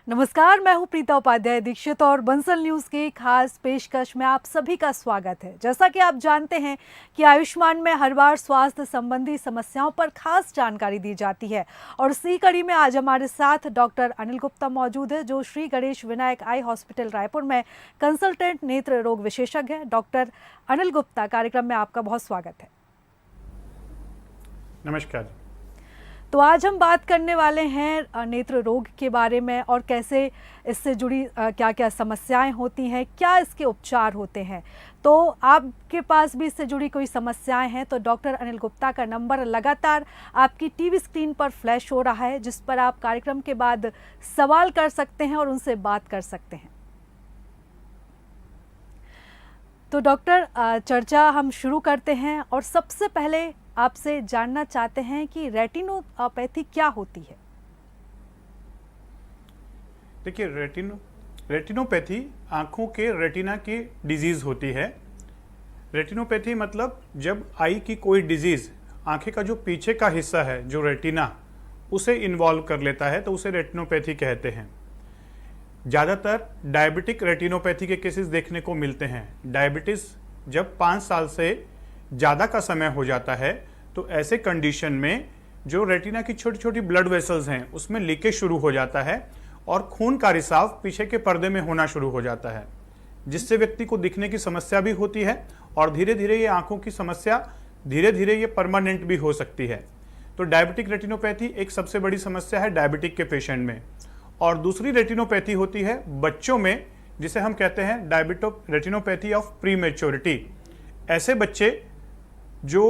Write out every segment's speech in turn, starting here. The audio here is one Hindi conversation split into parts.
नमस्कार, मैं हूं प्रीता उपाध्याय दीक्षित और बंसल न्यूज की खास पेशकश में आप सभी का स्वागत है। जैसा कि आप जानते हैं कि आयुष्मान में हर बार स्वास्थ्य संबंधी समस्याओं पर खास जानकारी दी जाती है और इसी कड़ी में आज हमारे साथ डॉक्टर अनिल गुप्ता मौजूद है, जो श्री गणेश विनायक आई हॉस्पिटल रायपुर में कंसल्टेंट नेत्र रोग विशेषज्ञ है। डॉक्टर अनिल गुप्ता, कार्यक्रम में आपका बहुत स्वागत है। नमस्कार। तो आज हम बात करने वाले हैं नेत्र रोग के बारे में और कैसे इससे जुड़ी क्या क्या समस्याएं होती हैं, क्या इसके उपचार होते हैं। तो आपके पास भी इससे जुड़ी कोई समस्याएं हैं तो डॉक्टर अनिल गुप्ता का नंबर लगातार आपकी टीवी स्क्रीन पर फ्लैश हो रहा है, जिस पर आप कार्यक्रम के बाद सवाल कर सकते हैं और उनसे बात कर सकते हैं। तो डॉक्टर, चर्चा हम शुरू करते हैं और सबसे पहले आपसे जानना चाहते हैं कि रेटिनोपैथी क्या होती है। देखिए, रेटिनोपैथी आंखों के रेटिना की डिजीज होती है। रेटिनोपैथी मतलब जब आई की कोई डिजीज आंखें का जो पीछे का हिस्सा है, जो रेटिना, उसे इन्वॉल्व कर लेता है तो उसे रेटिनोपैथी कहते हैं। ज़्यादातर डायबिटिक रेटिनोपैथी के केसेस देखने को मिलते हैं। डायबिटीज़ जब 5 साल से ज़्यादा का समय हो जाता है तो ऐसे कंडीशन में जो रेटिना की छोटी छोटी ब्लड वेसल्स हैं उसमें लीकेज शुरू हो जाता है और खून का रिसाव पीछे के पर्दे में होना शुरू हो जाता है, जिससे व्यक्ति को दिखने की समस्या भी होती है और धीरे धीरे ये आंखों की समस्या धीरे धीरे ये परमानेंट भी हो सकती है। तो डायबिटिक रेटिनोपैथी एक सबसे बड़ी समस्या है डायबिटिक के पेशेंट में। और दूसरी रेटिनोपैथी होती है बच्चों में, जिसे हम कहते हैं रेटिनोपैथी ऑफ प्री मैच्योरिटी। ऐसे बच्चे जो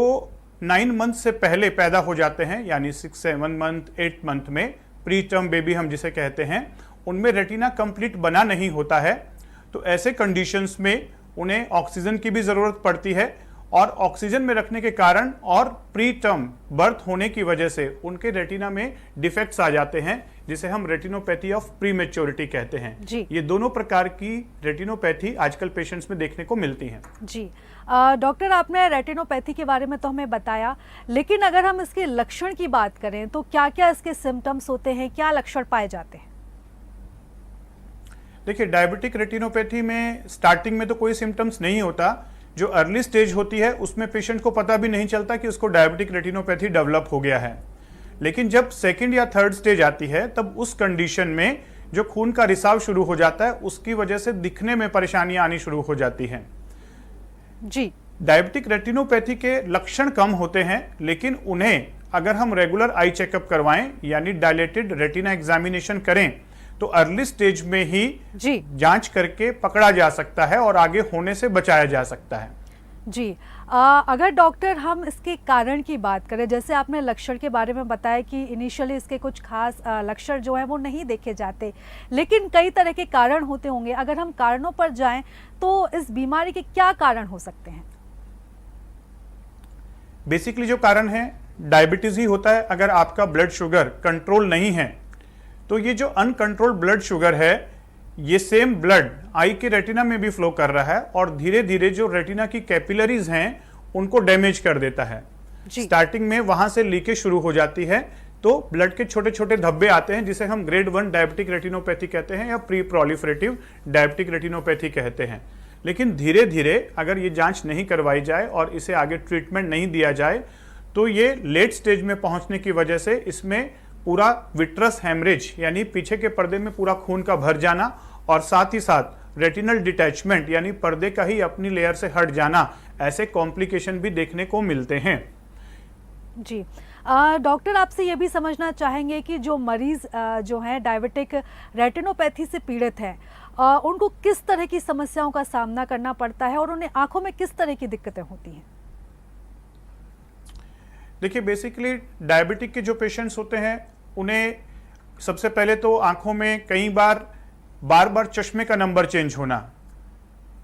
9 मंथ से पहले पैदा हो जाते हैं, यानी 6, 7 मंथ, 8 मंथ में, प्री टर्म बेबी हम जिसे कहते हैं, उनमें रेटिना कंप्लीट बना नहीं होता है। तो ऐसे कंडीशंस में उन्हें ऑक्सीजन की भी ज़रूरत पड़ती है और ऑक्सीजन में रखने के कारण और प्री टर्म बर्थ होने की वजह से उनके रेटिना में डिफेक्ट्स आ जाते हैं, जिसे हम रेटिनोपैथी ऑफ प्री मैच्योरिटी कहते हैं। ये दोनों प्रकार की रेटिनोपैथी आजकल पेशेंट्स में देखने को मिलती हैं। जी डॉक्टर, आपने रेटिनोपैथी के बारे में तो हमें बताया, लेकिन अगर हम इसके लक्षण की बात करें तो क्या क्या इसके सिम्टम्स होते हैं, क्या लक्षण पाए जाते हैं? देखिए, डायबिटिक रेटिनोपैथी में स्टार्टिंग में तो कोई सिम्टम्स नहीं होता। जो अर्ली स्टेज होती है उसमें पेशेंट को पता भी नहीं चलता कि उसको डायबिटिक रेटिनोपैथी डेवलप हो गया है। लेकिन जब सेकंड या थर्ड स्टेज आती है तब उस कंडीशन में जो खून का रिसाव शुरू हो जाता है उसकी वजह से दिखने में परेशानियां आनी शुरू हो जाती हैं। जी, डायबिटिक रेटिनोपैथी के लक्षण कम होते हैं, लेकिन उन्हें अगर हम रेगुलर आई चेकअप करवाएं यानी डायलेटेड रेटिना एग्जामिनेशन करें तो अर्ली स्टेज में ही जांच करके पकड़ा जा सकता है और आगे होने से बचाया जा सकता है। जी, अगर डॉक्टर हम इसके कारण की बात करें, जैसे आपने लक्षण के बारे में बताया कि इनिशियली इसके कुछ खास लक्षण जो है वो नहीं देखे जाते, लेकिन कई तरह के कारण होते होंगे। अगर हम कारणों पर जाएं तो इस बीमारी के क्या कारण हो सकते हैं? बेसिकली जो कारण है डायबिटीज ही होता है। अगर आपका ब्लड शुगर कंट्रोल नहीं है तो ये जो अनकंट्रोल्ड ब्लड शुगर है, ये सेम ब्लड आई के रेटिना में भी फ्लो कर रहा है और धीरे धीरे जो रेटिना की कैपिलरीज हैं उनको डैमेज कर देता है। स्टार्टिंग में वहां से लीकेज शुरू हो जाती है तो ब्लड के छोटे छोटे धब्बे आते हैं, जिसे हम ग्रेड 1 डायबिटिक रेटिनोपैथी कहते हैं या प्री प्रोलिफरेटिव डायबिटिक रेटिनोपैथी कहते हैं। लेकिन धीरे धीरे अगर ये जांच नहीं करवाई जाए और इसे आगे ट्रीटमेंट नहीं दिया जाए तो ये लेट स्टेज में पहुंचने की वजह से इसमें पूरा विट्रस हेमरेज यानी पीछे के पर्दे में पूरा खून का भर जाना और साथ ही साथ रेटिनल डिटैचमेंट यानी पर्दे का ही अपनी लेयर से हट जाना, ऐसे कॉम्प्लिकेशन भी देखने को मिलते हैं। जी डॉक्टर, आपसे ये भी समझना चाहेंगे कि जो मरीज जो हैं डायबिटिक रेटिनोपैथी से पीड़ित हैं, उनको किस तरह की समस्याओं का सामना करना पड़ता है और उन्हें आंखों में किस तरह की दिक्कतें होती हैं? देखिए, बेसिकली डायबिटिक के जो पेशेंट्स होते हैं उन्हें सबसे पहले तो आंखों में कई बार बार चश्मे का नंबर चेंज होना,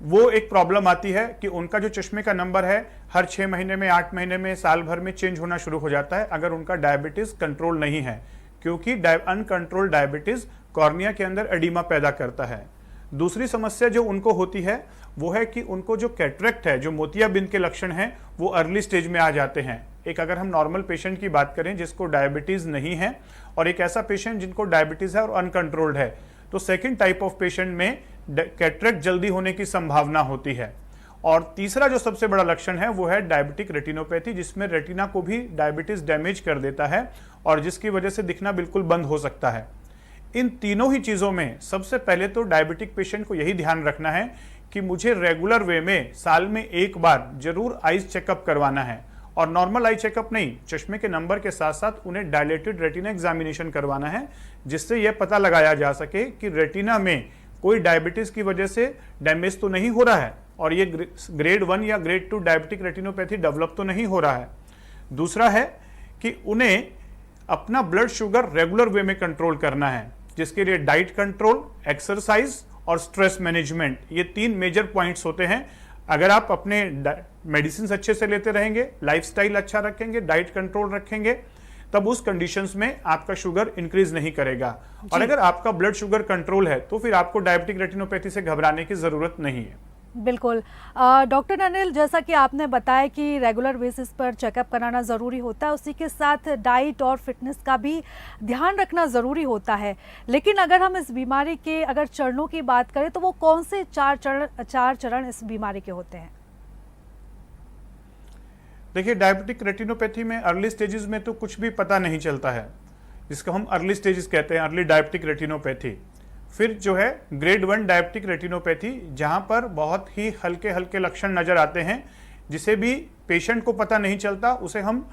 वो एक प्रॉब्लम आती है कि उनका जो चश्मे का नंबर है हर 6 महीने में, 8 महीने में, साल भर में चेंज होना शुरू हो जाता है अगर उनका डायबिटीज कंट्रोल नहीं है, क्योंकि अनकंट्रोल्ड डायबिटीज कॉर्निया के अंदर एडिमा पैदा करता है। दूसरी समस्या जो उनको होती है वो है कि उनको जो कैटरेक्ट है, जो मोतियाबिंद के लक्षण हैं, वो अर्ली स्टेज में आ जाते हैं। एक अगर हम नॉर्मल पेशेंट की बात करें जिसको डायबिटीज नहीं है और एक ऐसा पेशेंट जिनको डायबिटीज है और अनकंट्रोल्ड है, तो सेकंड टाइप ऑफ पेशेंट में कैटरेक्ट जल्दी होने की संभावना होती है। और तीसरा जो सबसे बड़ा लक्षण है वो है डायबिटिक रेटिनोपैथी, जिसमें रेटिना को भी डायबिटीज डैमेज कर देता है और जिसकी वजह से दिखना बिल्कुल बंद हो सकता है। इन तीनों ही चीजों में सबसे पहले तो डायबिटिक पेशेंट को यही ध्यान रखना है कि मुझे रेगुलर वे में साल में एक बार जरूर आईज चेकअप करवाना है, और नॉर्मल आई चेकअप नहीं, चश्मे के नंबर के साथ साथ उन्हें डायलेटेड रेटिना एग्जामिनेशन करवाना है, जिससे यह पता लगाया जा सके कि रेटिना में कोई डायबिटीज की वजह से डैमेज तो नहीं हो रहा है और ये ग्रेड 1 या ग्रेड 2 डायबिटिक रेटिनोपैथी डेवलप तो नहीं हो रहा है। दूसरा है कि उन्हें अपना ब्लड शुगर रेगुलर वे में कंट्रोल करना है, जिसके लिए डाइट कंट्रोल, एक्सरसाइज और स्ट्रेस मैनेजमेंट, ये 3 मेजर पॉइंट्स होते हैं। अगर आप अपने मेडिसिन अच्छे से लेते रहेंगे, लाइफस्टाइल अच्छा रखेंगे, डाइट कंट्रोल रखेंगे, तब उस कंडीशंस में आपका शुगर इंक्रीज नहीं करेगा। और अगर आपका ब्लड शुगर कंट्रोल है तो फिर आपको डायबिटिक रेटिनोपैथी से घबराने की जरूरत नहीं है। बिल्कुल। डॉक्टर अनिल, जैसा कि आपने बताया कि रेगुलर बेसिस पर चेकअप कराना ज़रूरी होता है, उसी के साथ डाइट और फिटनेस का भी ध्यान रखना ज़रूरी होता है, लेकिन अगर हम इस बीमारी के अगर चरणों की बात करें तो वो कौन से चार चरण इस बीमारी के होते हैं? देखिए, डायबिटिक रेटिनोपैथी में अर्ली स्टेजेस में तो कुछ भी पता नहीं चलता है, जिसको हम अर्ली स्टेजेस कहते हैं, अर्ली डायबिटिक रेटिनोपैथी। फिर जो है ग्रेड 1 डायबिटिक रेटिनोपैथी, जहां पर बहुत ही हल्के हल्के लक्षण नजर आते हैं, जिसे भी पेशेंट को पता नहीं चलता, उसे हम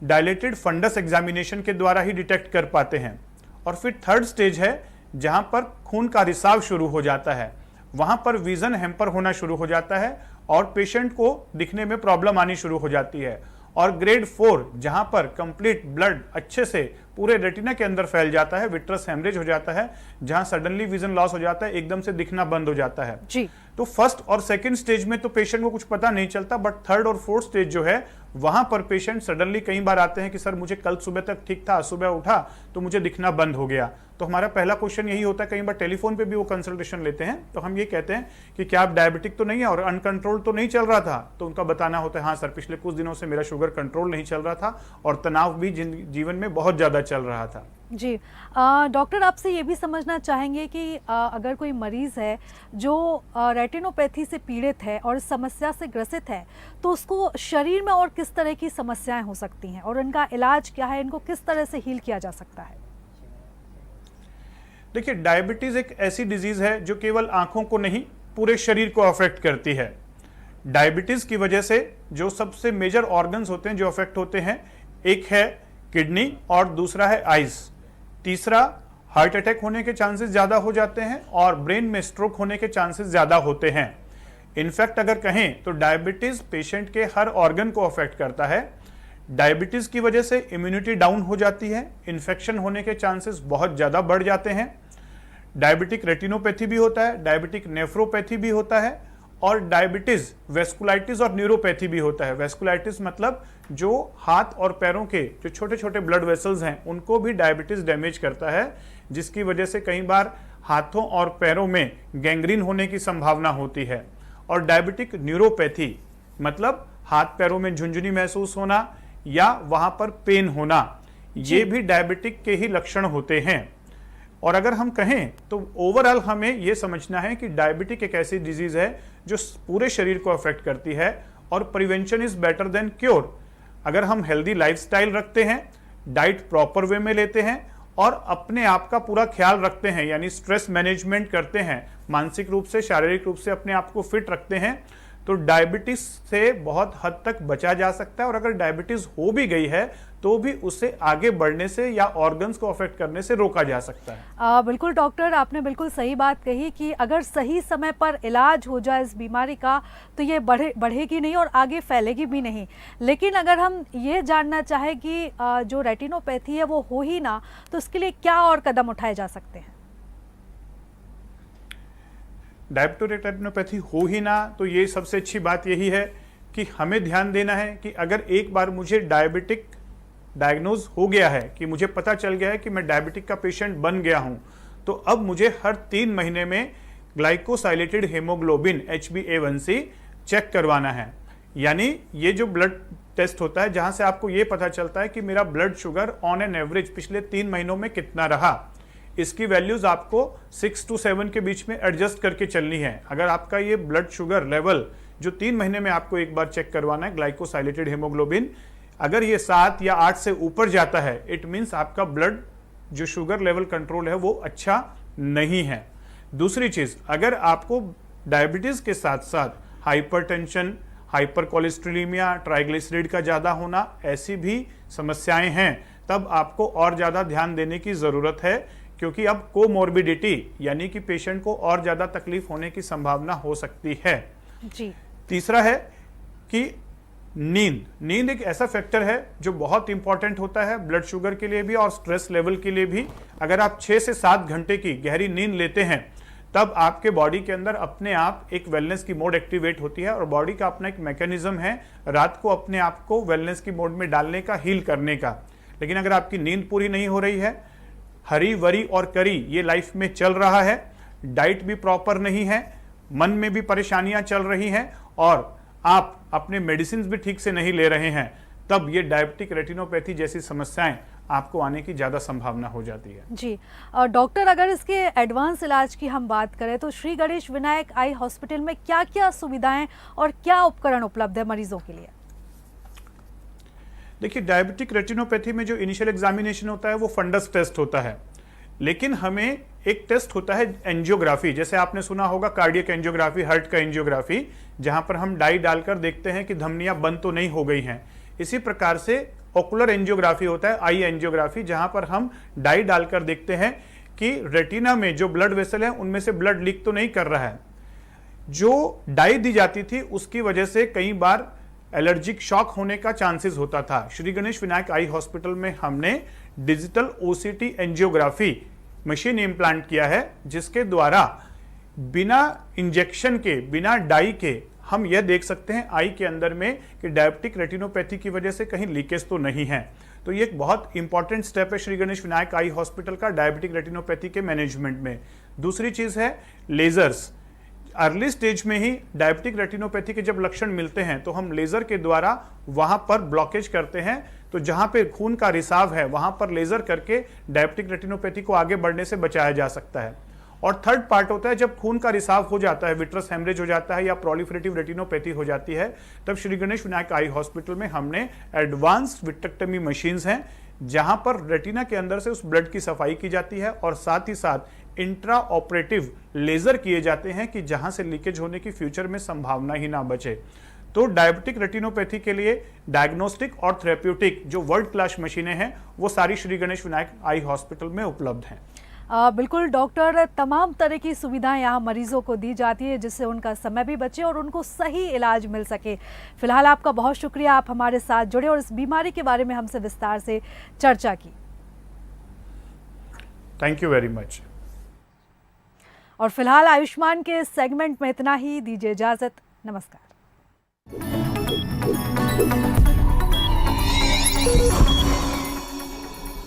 डायलेटेड फंडस एग्जामिनेशन के द्वारा ही डिटेक्ट कर पाते हैं। और फिर थर्ड स्टेज है जहां पर खून का रिसाव शुरू हो जाता है, वहां पर विजन हैम्पर होना शुरू हो जाता है और पेशेंट को दिखने में प्रॉब्लम आनी शुरू हो जाती है। और ग्रेड 4 जहां पर कंप्लीट ब्लड अच्छे से पूरे रेटिना के अंदर फैल जाता है, विट्रस हेमरेज हो जाता है, जहां सडनली विजन लॉस हो जाता है, एकदम से दिखना बंद हो जाता है जी। तो फर्स्ट और सेकंड स्टेज में तो पेशेंट को कुछ पता नहीं चलता, बट थर्ड और फोर्थ स्टेज जो है वहां पर पेशेंट सडनली कई बार आते हैं कि सर मुझे कल सुबह तक ठीक था, सुबह उठा तो मुझे दिखना बंद हो गया। तो हमारा पहला क्वेश्चन यही होता है, कई बार टेलीफोन पे भी वो कंसल्टेशन लेते हैं तो हम ये कहते हैं कि क्या आप डायबिटिक तो नहीं है और अनकंट्रोल तो नहीं चल रहा था, तो उनका बताना होता है हाँ सर, पिछले कुछ दिनों से मेरा शुगर कंट्रोल नहीं चल रहा था और तनाव भी जीवन में बहुत ज्यादा चल रहा था। जी। डॉक्टर, आपसे ये भी समझना चाहेंगे कि अगर कोई मरीज़ है जो रेटिनोपैथी से पीड़ित है और इस समस्या से ग्रसित है, तो उसको शरीर में और किस तरह की समस्याएं हो सकती हैं और इनका इलाज क्या है, इनको किस तरह से हील किया जा सकता है? देखिए, डायबिटीज एक ऐसी डिजीज है जो केवल आंखों को नहीं पूरे शरीर को अफेक्ट करती है। डायबिटीज की वजह से जो सबसे मेजर ऑर्गन्स होते हैं जो अफेक्ट होते हैं, एक है किडनी और दूसरा है आइज। तीसरा, हार्ट अटैक होने के चांसेस ज्यादा हो जाते हैं और ब्रेन में स्ट्रोक होने के चांसेस ज्यादा होते हैं। इनफैक्ट अगर कहें तो डायबिटीज पेशेंट के हर ऑर्गन को अफेक्ट करता है। डायबिटीज की वजह से इम्यूनिटी डाउन हो जाती है, इन्फेक्शन होने के चांसेस बहुत ज्यादा बढ़ जाते हैं। डायबिटिक रेटिनोपैथी भी होता है, डायबिटिक नेफ्रोपैथी भी होता है और डायबिटीज वेस्कुलाइटिस और न्यूरोपैथी भी होता है। वेस्कुलाइटिस मतलब जो हाथ और पैरों के जो छोटे छोटे ब्लड वेसल्स हैं उनको भी डायबिटीज डैमेज करता है, जिसकी वजह से कई बार हाथों और पैरों में गैंग्रीन होने की संभावना होती है। और डायबिटिक न्यूरोपैथी मतलब हाथ पैरों में झुंझुनी महसूस होना या वहां पर पेन होना, ये भी डायबिटिक के ही लक्षण होते हैं। और अगर हम कहें तो ओवरऑल हमें यह समझना है कि डायबिटिक एक ऐसी डिजीज है जो पूरे शरीर को अफेक्ट करती है और prevention is better than cure. अगर हम हेल्दी लाइफस्टाइल रखते हैं, डाइट प्रॉपर वे में लेते हैं और अपने आप का पूरा ख्याल रखते हैं, यानी स्ट्रेस मैनेजमेंट करते हैं, मानसिक रूप से शारीरिक रूप से अपने आप को फिट रखते हैं, तो डायबिटीज से बहुत हद तक बचा जा सकता है। और अगर डायबिटीज हो भी गई है तो भी उसे आगे बढ़ने से या ऑर्गन्स को अफेक्ट करने से रोका जा सकता है। बिल्कुल डॉक्टर, आपने बिल्कुल सही बात कही कि अगर सही समय पर इलाज हो जाए इस बीमारी का तो ये बढ़ेगी नहीं और आगे फैलेगी भी नहीं। लेकिन अगर हम ये जानना चाहें कि जो रेटिनोपैथी है वो हो ही ना, तो उसके लिए क्या और कदम उठाए जा सकते हैं? डायबिटिक रेटिनोपैथी हो ही ना, तो ये सबसे अच्छी बात यही है कि हमें ध्यान देना है कि अगर एक बार मुझे डायबिटिक डायग्नोज हो गया है, कि मुझे पता चल गया है कि मैं डायबिटिक का पेशेंट बन गया हूं, तो अब मुझे हर 3 महीने में ग्लाइकोसाइलेटेड हेमोग्लोबिन HbA1c चेक करवाना है। यानी ये जो ब्लड टेस्ट होता है जहां से आपको ये पता चलता है कि मेरा blood sugar on an average पिछले 3 महीनों में कितना रहा। इसकी वैल्यूज आपको 6 to 7 के बीच में एडजस्ट करके चलनी है। अगर आपका ये ब्लड शुगर लेवल जो 3 महीने में आपको एक बार चेक करवाना है, ग्लाइकोसाइलेटेड हीमोग्लोबिन, अगर ये 7 या 8 से ऊपर जाता है, इट मीन्स आपका ब्लड जो शुगर लेवल कंट्रोल है वो अच्छा नहीं है। दूसरी चीज, अगर आपको डायबिटीज के साथ साथ हाइपरटेंशन, हाइपर कोलेस्ट्रोलीमिया, ट्राइग्लिसराइड का ज्यादा होना, ऐसी भी समस्याएं हैं, तब आपको और ज्यादा ध्यान देने की जरूरत है, क्योंकि अब कोमोर्बिडिटी यानी कि पेशेंट को और ज्यादा तकलीफ होने की संभावना हो सकती है। जी। तीसरा है कि नींद एक ऐसा फैक्टर है जो बहुत इंपॉर्टेंट होता है ब्लड शुगर के लिए भी और स्ट्रेस लेवल के लिए भी। अगर आप 6 से 7 घंटे की गहरी नींद लेते हैं, तब आपके बॉडी के अंदर अपने आप एक वेलनेस की मोड एक्टिवेट होती है, और बॉडी का अपना एक मैकेनिज्म है रात को अपने आप को वेलनेस की मोड में डालने का, हील करने का। लेकिन अगर आपकी नींद पूरी नहीं हो रही है, हरी वरी और करी ये लाइफ में चल रहा है, डाइट भी प्रॉपर नहीं है, मन में भी परेशानियां चल रही हैं, और आप अपने मेडिसिन भी ठीक से नहीं ले रहे हैं, तब ये डायबिटिक रेटिनोपैथी जैसी समस्याएं आपको आने की ज्यादा संभावना हो जाती है। जी। और डॉक्टर, अगर इसके एडवांस इलाज की हम बात करें तो श्री गणेश विनायक आई हॉस्पिटल में क्या क्या सुविधाएं और क्या उपकरण उपलब्ध है मरीजों के लिए? देखिए, डायबिटिक रेटिनोपैथी में जो इनिशियल एग्जामिनेशन होता है वो फंडस टेस्ट होता है, लेकिन हमें एक टेस्ट होता है एंजियोग्राफी। जैसे आपने सुना होगा कार्डियक एंजियोग्राफी, हार्ट का एंजियोग्राफी, जहां पर हम डाई डालकर देखते हैं कि धमनियां बंद तो नहीं हो गई हैं। इसी प्रकार से ओकुलर एंजियोग्राफी होता है, आई एंजियोग्राफी, जहां पर हम डाई डालकर देखते हैं कि रेटिना में जो ब्लड वेसल है उनमें से ब्लड लीक तो नहीं कर रहा है। जो डाई दी जाती थी उसकी वजह से कई बार एलर्जिक शॉक होने का चांसेस होता था। श्री गणेश विनायक आई हॉस्पिटल में हमने digital OCT angiography machine implant किया है, जिसके द्वारा बिना इंजेक्शन के, बिना डाई के हम यह देख सकते हैं आई के अंदर में कि डायबिटिक रेटिनोपैथी की वजह से कहीं लीकेज तो नहीं है। तो ये एक बहुत इंपॉर्टेंट स्टेप है श्री गणेश विनायक आई हॉस्पिटल का डायबिटिक रेटिनोपैथी के मैनेजमेंट में। दूसरी चीज है लेजर्स। अर्ली स्टेज में ही डायबिटिक रेटिनोपैथी के जब लक्षण मिलते हैं तो हम लेजर के द्वारा वहां पर ब्लॉकेज करते हैं। तो जहां पे खून का रिसाव है वहां पर लेजर करके डायबिटिक रेटिनोपैथी को आगे बढ़ने से बचाया जा सकता है। और थर्ड पार्ट होता है जब खून का रिसाव हो जाता है, विट्रस हेमरेज हो जाता है या प्रोलिफरेटिव रेटिनोपैथी हो जाती है, तब श्री गणेश विनायक आई हॉस्पिटल में हमने एडवांस्ड विट्रेक्टमी मशीन्स हैं, जहां पर रेटिना के अंदर से उस ब्लड की सफाई की जाती है और साथ ही साथ इंट्रा ऑपरेटिव लेजर किए जाते हैं कि जहां से लीकेज होने की फ्यूचर में संभावना ही ना बचे। तो डायबिटिक रेटिनोपैथी के लिए डायग्नोस्टिक और थेरेप्यूटिक जो वर्ल्ड क्लास मशीनें हैं वो सारी श्री गणेश विनायक आई हॉस्पिटल में उपलब्ध हैं। बिल्कुल डॉक्टर, तमाम तरह की सुविधाएं यहाँ मरीजों को दी जाती है जिससे उनका समय भी बचे और उनको सही इलाज मिल सके। फिलहाल आपका बहुत शुक्रिया, आप हमारे साथ जुड़े और इस बीमारी के बारे में हमसे विस्तार से चर्चा की। Thank you very much. और फिलहाल आयुष्मान के सेगमेंट में इतना ही, दीजिए इजाजत, नमस्कार।